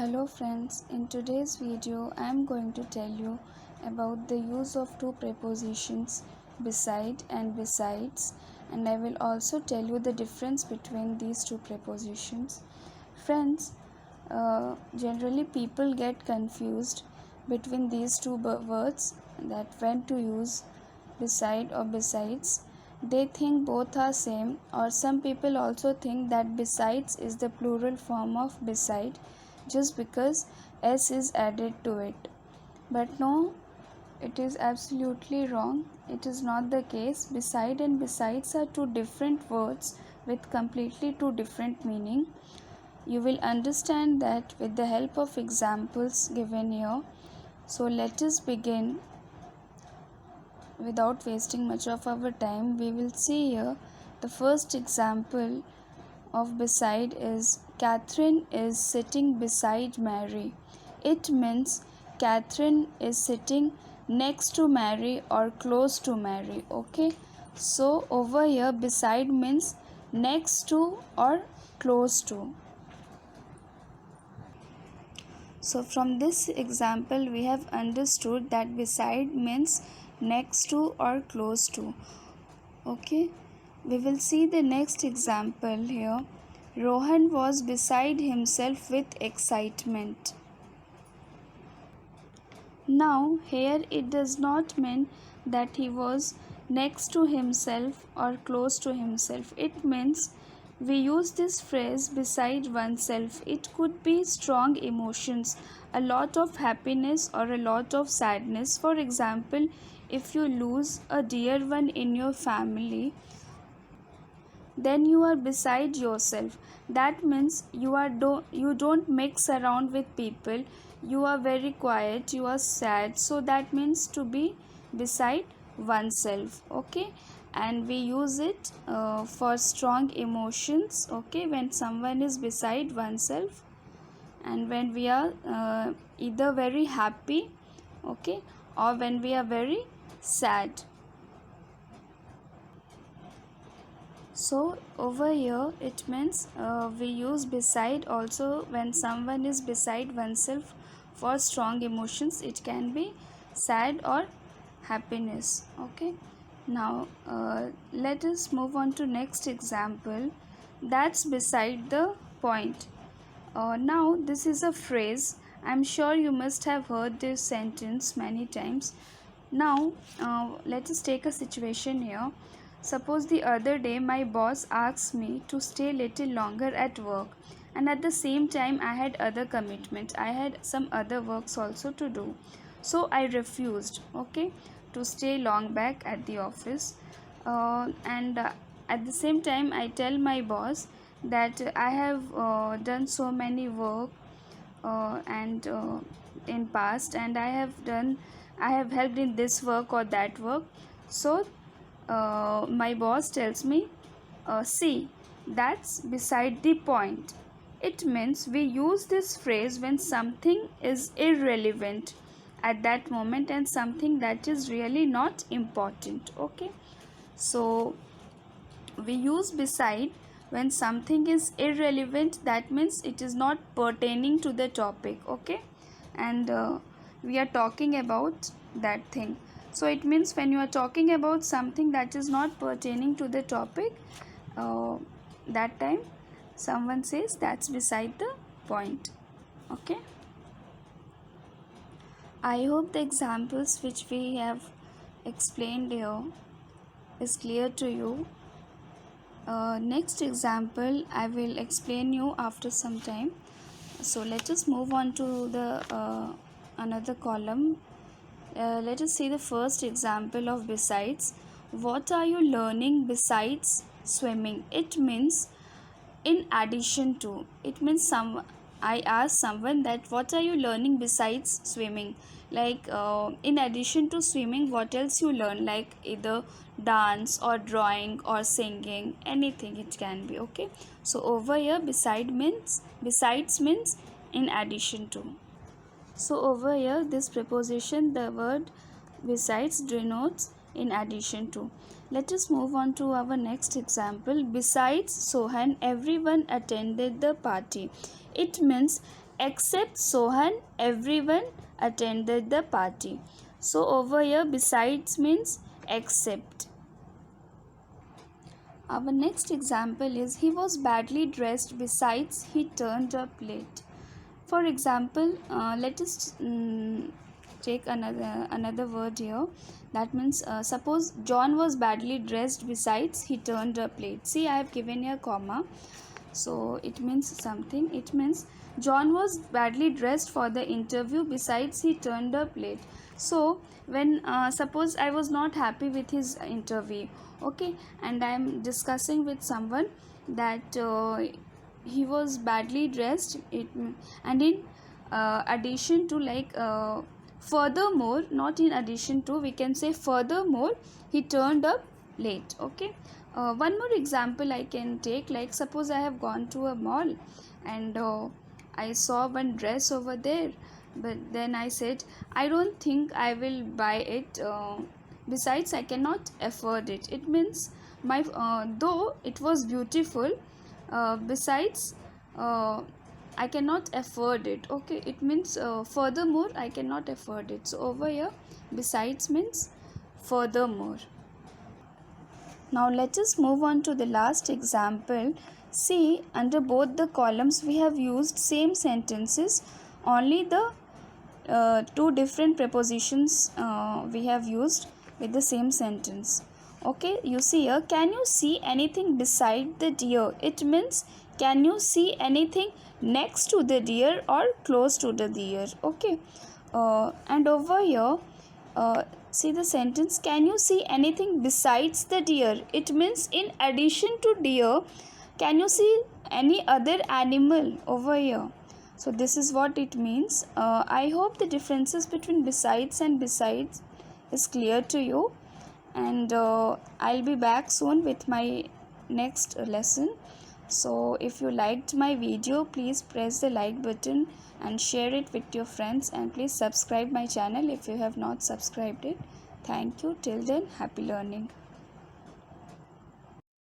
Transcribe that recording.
Hello friends, in today's video I am going to tell you about the use of two prepositions beside and besides, and I will also tell you the difference between these two prepositions. Friends, generally people get confused between these two words, that when to use beside or besides. They think both are same, or some people also think that besides is the plural form of beside just because s is added to it. But no, it is absolutely wrong. It is not the case. Beside and besides are two different words with completely two different meaning. You will understand that with the help of examples given here. So let us begin. Without wasting much of our time, we will see here the first example of beside is Catherine is sitting beside Mary. It means Catherine is sitting next to Mary or close to Mary. Okay, so over here beside means next to or close to. So from this example we have understood that beside means next to or close to. Okay, we will see the next example here. Rohan was beside himself with excitement. Now here it does not mean that he was next to himself or close to himself. It means we use this phrase beside oneself. It could be strong emotions, a lot of happiness or a lot of sadness. For example, if you lose a dear one in your family, then you are beside yourself. That means you don't mix around with people, you are very quiet, you are sad, so that means to be beside oneself. Okay, and we use it for strong emotions. Okay, when someone is beside oneself, and when we are either very happy, okay, or when we are very sad. So over here it means we use beside also when someone is beside oneself for strong emotions. It can be sad or happiness. Okay, now let us move on to next example. That's beside the point. Now this is a phrase. I'm sure you must have heard this sentence many times. Now let us take a situation here. Suppose the other day my boss asked me to stay little longer at work, and at the same time I had other commitment. I had some other works also to do. So I refused, okay, to stay long back at the office. And At the same time I tell my boss that I have done so many work and in past, and I have helped in this work or that work. So my boss tells me, see, that's beside the point. It means we use this phrase when something is irrelevant at that moment and something that is really not important. Okay, so we use beside when something is irrelevant, that means it is not pertaining to the topic. Okay, and we are talking about that thing. So it means when you are talking about something that is not pertaining to the topic, that time someone says that's beside the point. Okay, I hope the examples which we have explained here is clear to you. Next example I will explain you after some time. So let us move on to the another column. Let us see the first example of besides. What are you learning besides swimming? It means in addition to. It means I ask someone that what are you learning besides swimming, like in addition to swimming what else you learn, like either dance or drawing or singing, anything it can be. Okay, so over here besides means in addition to. So over here this preposition, the word besides, denotes in addition to. Let us move on to our next example. Besides Sohan, everyone attended the party. It means except Sohan, everyone attended the party. So over here besides means except. Our next example is he was badly dressed, besides he turned up late. For example, let us take another word here. That means suppose John was badly dressed, besides he turned up late. See, I have given here comma, so it means something. It means John was badly dressed for the interview, besides he turned up late. So when suppose I was not happy with his interview, okay, and I am discussing with someone that he was badly dressed, and in addition to, like, furthermore, not in addition to, we can say furthermore he turned up late. Okay, one more example I can take, like suppose I have gone to a mall and I saw one dress over there, but then I said I don't think I will buy it, besides I cannot afford it. It means my though it was beautiful, besides I cannot afford it. Okay, it means furthermore I cannot afford it. So over here besides means furthermore. Now let us move on to the last example. See, under both the columns we have used same sentences, only the two different prepositions we have used with the same sentence. Okay, you see here, can you see anything beside the deer? It means can you see anything next to the deer or close to the deer. Okay, and over here see the sentence, can you see anything besides the deer? It means in addition to deer, can you see any other animal over here? So this is what it means. I hope the differences between besides and besides is clear to you, and I'll be back soon with my next lesson. So if you liked my video, please press the like button and share it with your friends, and please subscribe my channel if you have not subscribed it. Thank you. Till then, happy learning.